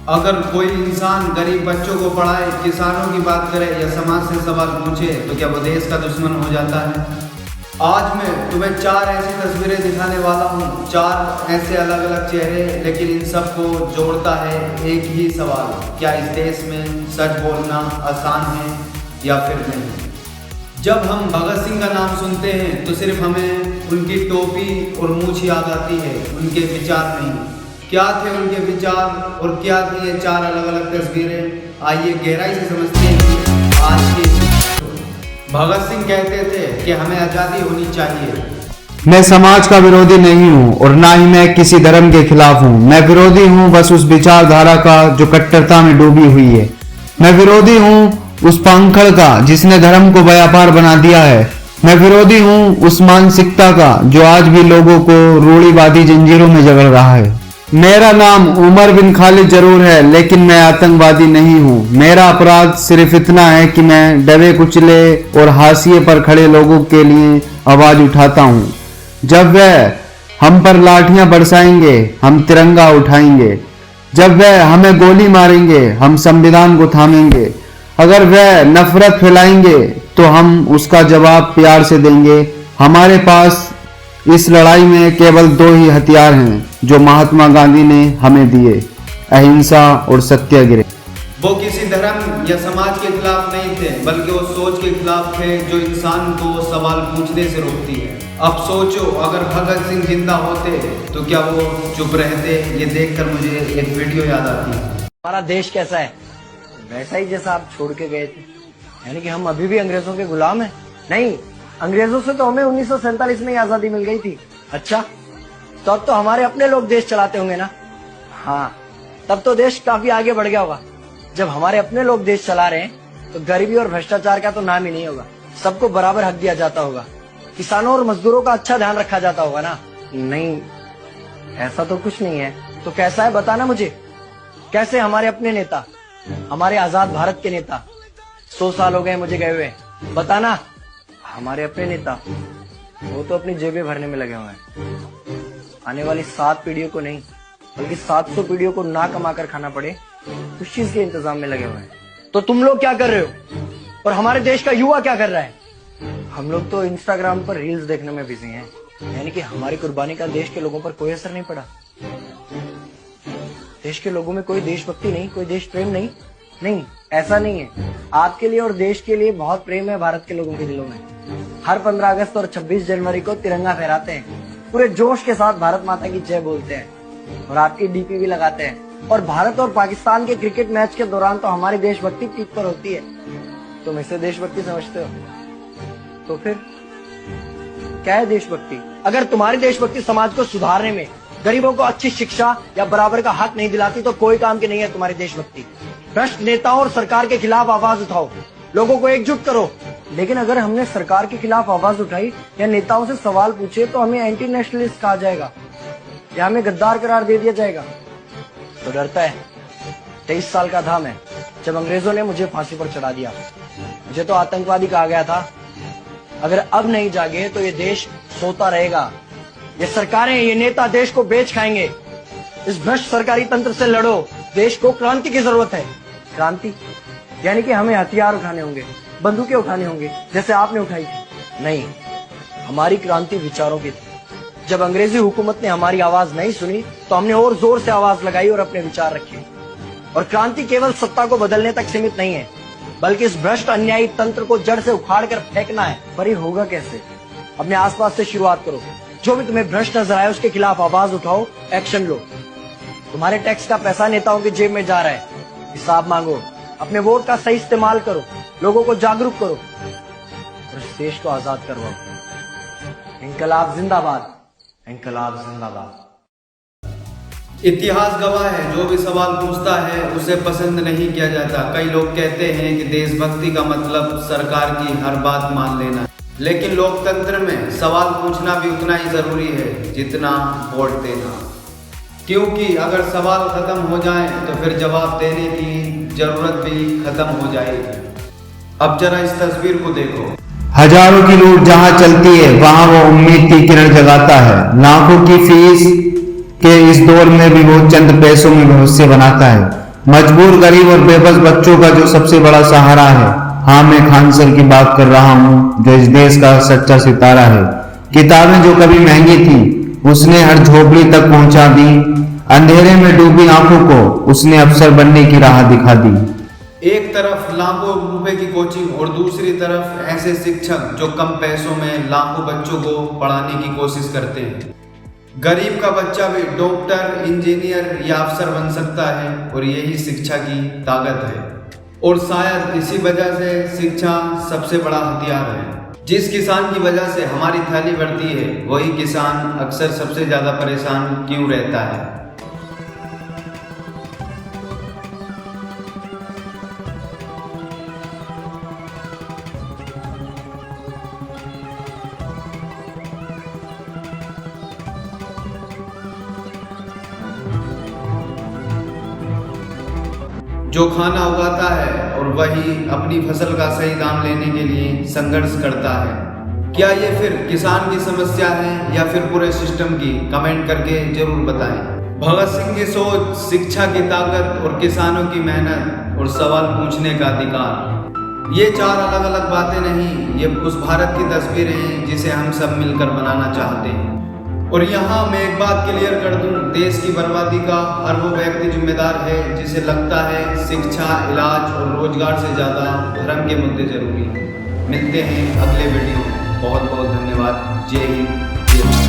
अगर कोई इंसान गरीब बच्चों को पढ़ाए, किसानों की बात करे या समाज से सवाल पूछे तो क्या वो देश का दुश्मन हो जाता है? आज मैं तुम्हें 4 ऐसी तस्वीरें दिखाने वाला हूँ, 4 ऐसे अलग अलग चेहरे, लेकिन इन सबको जोड़ता है एक ही सवाल, क्या इस देश में सच बोलना आसान है या फिर नहीं? जब हम भगत सिंह का नाम सुनते हैं तो सिर्फ हमें उनकी टोपी और मूंछ याद आती है, उनके विचार नहीं। क्या थे उनके विचार और क्या थी ये 4 अलग अलग तस्वीरें? आइए गहराई से समझते हैं आज की। भगत सिंह कहते थे कि हमें आज़ादी होनी चाहिए। मैं समाज का विरोधी नहीं हूँ और ना ही मैं किसी धर्म के खिलाफ हूँ। मैं विरोधी हूँ बस उस विचारधारा का जो कट्टरता में डूबी हुई है। मैं विरोधी हूँ उस पाखंड का जिसने धर्म को व्यापार बना दिया है। मैं विरोधी हूँ उस मानसिकता का जो आज भी लोगों को रूढ़िवादी जंजीरों में जकड़ रहा है। मेरा नाम उमर बिन खालिद जरूर है, लेकिन मैं आतंकवादी नहीं हूँ। मेरा अपराध सिर्फ इतना है कि मैं दबे कुचले और हाशिए पर खड़े लोगों के लिए आवाज उठाता हूँ। जब वह हम पर लाठियां बरसाएंगे, हम तिरंगा उठाएंगे। जब वह हमें गोली मारेंगे, हम संविधान को थामेंगे। अगर वह नफरत फैलाएंगे तो हम उसका जवाब प्यार से देंगे। हमारे पास इस लड़ाई में केवल 2 ही हथियार हैं जो महात्मा गांधी ने हमें दिए, अहिंसा और सत्याग्रह। वो किसी धर्म या समाज के खिलाफ नहीं थे, बल्कि वो सोच के खिलाफ थे जो इंसान को सवाल पूछने से रोकती है। अब सोचो, अगर भगत सिंह जिंदा होते तो क्या वो चुप रहते? ये देखकर मुझे एक वीडियो याद आती है। हमारा देश कैसा है? वैसा ही जैसा आप छोड़ के गए थे। यानी कि हम अभी भी अंग्रेजों के गुलाम हैं? नहीं, अंग्रेजों से तो हमें 1947 में ही आजादी मिल गई थी। अच्छा, तो अब तो हमारे अपने लोग देश चलाते होंगे ना? हाँ, तब तो देश काफी आगे बढ़ गया होगा। जब हमारे अपने लोग देश चला रहे हैं तो गरीबी और भ्रष्टाचार का तो नाम ही नहीं होगा। सबको बराबर हक दिया जाता होगा, किसानों और मजदूरों का अच्छा ध्यान रखा जाता होगा ना? नहीं, ऐसा तो कुछ नहीं है। तो कैसा है बताना मुझे। कैसे हमारे अपने नेता, हमारे आजाद भारत के नेता, 100 साल हो गए मुझे गए हुए, बताना। हमारे अपने नेता वो तो अपनी जेबें भरने में लगे हुए हैं। आने वाली 7 पीढ़ियों को नहीं बल्कि 700 पीढ़ियों को ना कमा कर खाना पड़े उस चीज के इंतजाम में लगे हुए हैं। तो तुम लोग क्या कर रहे हो और हमारे देश का युवा क्या कर रहा है? हम लोग तो इंस्टाग्राम पर रील्स देखने में बिजी हैं। यानी कि हमारी कुर्बानी का देश के लोगों पर कोई असर नहीं पड़ा। देश के लोगों में कोई देशभक्ति नहीं, कोई देश प्रेम नहीं। नहीं, ऐसा नहीं है। आपके लिए और देश के लिए बहुत प्रेम है भारत के लोगों के दिलों में। हर 15 अगस्त और 26 जनवरी को तिरंगा फहराते हैं, पूरे जोश के साथ भारत माता की जय बोलते हैं और आपकी डीपी भी लगाते हैं। और भारत और पाकिस्तान के क्रिकेट मैच के दौरान तो हमारी देशभक्ति पीक पर होती है। तुम इसे देशभक्ति समझते हो? तो फिर क्या है देशभक्ति? अगर तुम्हारी देशभक्ति समाज को सुधारने में, गरीबों को अच्छी शिक्षा या बराबर का हक नहीं दिलाती तो कोई काम की नहीं है तुम्हारी देशभक्ति। भ्रष्ट नेताओं और सरकार के खिलाफ आवाज उठाओ, लोगों को एकजुट करो। लेकिन अगर हमने सरकार के खिलाफ आवाज उठाई या नेताओं से सवाल पूछे तो हमें एंटी नेशनलिस्ट कहा जाएगा या हमें गद्दार करार दे दिया जाएगा। तो डरता है। 23 साल का था मैं जब अंग्रेजों ने मुझे फांसी पर चढ़ा दिया। मुझे तो आतंकवादी कहा गया था। अगर अब नहीं जागे तो ये देश सोता रहेगा। ये सरकारें, ये नेता देश को बेच खाएंगे। इस भ्रष्ट सरकारी तंत्र से लड़ो। देश को क्रांति की जरूरत है। क्रांति यानी कि हमें हथियार उठाने होंगे, बंदूकें उठाने होंगे जैसे आपने उठाई थी। नहीं, हमारी क्रांति विचारों की थी। जब अंग्रेजी हुकूमत ने हमारी आवाज नहीं सुनी तो हमने और जोर से आवाज लगाई और अपने विचार रखे। और क्रांति केवल सत्ता को बदलने तक सीमित नहीं है, बल्कि इस भ्रष्ट अन्यायी तंत्र को जड़ से उखाड़ कर फेंकना है। पर ये होगा कैसे? अपने आसपास से शुरुआत करो। जो भी तुम्हें भ्रष्ट नजर आए उसके खिलाफ आवाज उठाओ, एक्शन लो। तुम्हारे टैक्स का पैसा नेताओं की जेब में जा रहा है, हिसाब मांगो। अपने वोट का सही इस्तेमाल करो, लोगों को जागरूक करो और इस देश को आजाद करवाओ। इंकलाब जिंदाबाद, इंकलाब जिंदाबाद। इतिहास गवाह है, जो भी सवाल पूछता है उसे पसंद नहीं किया जाता। कई लोग कहते हैं कि देशभक्ति का मतलब सरकार की हर बात मान लेना, लेकिन लोकतंत्र में सवाल पूछना भी उतना ही जरूरी है जितना वोट देना। क्योंकि अगर सवाल खत्म हो जाए तो फिर जवाब देने की जरूरत भी खत्म हो जाएगी। अब जरा इस तस्वीर को देखो। हजारों की लूट जहां चलती है वहां वो उम्मीद की किरण जगाता है। लाखों की फीस के इस दौर में भी वो चंद पैसों में भविष्य बनाता है। मजबूर, गरीब और बेबस बच्चों का जो सबसे बड़ा सहारा है। हाँ, मैं खान सर की बात कर रहा हूँ, जो इस देश का सच्चा सितारा है। किताबें जो कभी महंगी थी, उसने हर झोपड़ी तक पहुंचा दी। अंधेरे में डूबी आंखों को उसने अफसर बनने की राह दिखा दी। एक तरफ लाखों रुपए की कोचिंग और दूसरी तरफ ऐसे शिक्षक जो कम पैसों में लाखों बच्चों को पढ़ाने की कोशिश करते हैं। गरीब का बच्चा भी डॉक्टर, इंजीनियर या अफसर बन सकता है और यही शिक्षा की ताकत है। और शायद इसी वजह से शिक्षा सबसे बड़ा हथियार है। जिस किसान की वजह से हमारी थाली बढ़ती है, वही किसान अक्सर सबसे ज्यादा परेशान क्यों रहता है? जो खाना उगाता है और वही अपनी फसल का सही दाम लेने के लिए संघर्ष करता है। क्या ये फिर किसान की समस्या है या फिर पूरे सिस्टम की? कमेंट करके जरूर बताएं। भगत सिंह की सोच, शिक्षा की ताकत और किसानों की मेहनत और सवाल पूछने का अधिकार, ये चार अलग अलग बातें नहीं, ये उस भारत की तस्वीरें हैं जिसे हम सब मिलकर बनाना चाहते हैं। और यहाँ मैं एक बात क्लियर कर दूं, देश की बर्बादी का हर वो व्यक्ति जिम्मेदार है जिसे लगता है शिक्षा, इलाज और रोजगार से ज़्यादा धर्म के मुद्दे जरूरी हैं। मिलते हैं अगले वीडियो में। बहुत बहुत धन्यवाद। जय हिंद, जय भारत।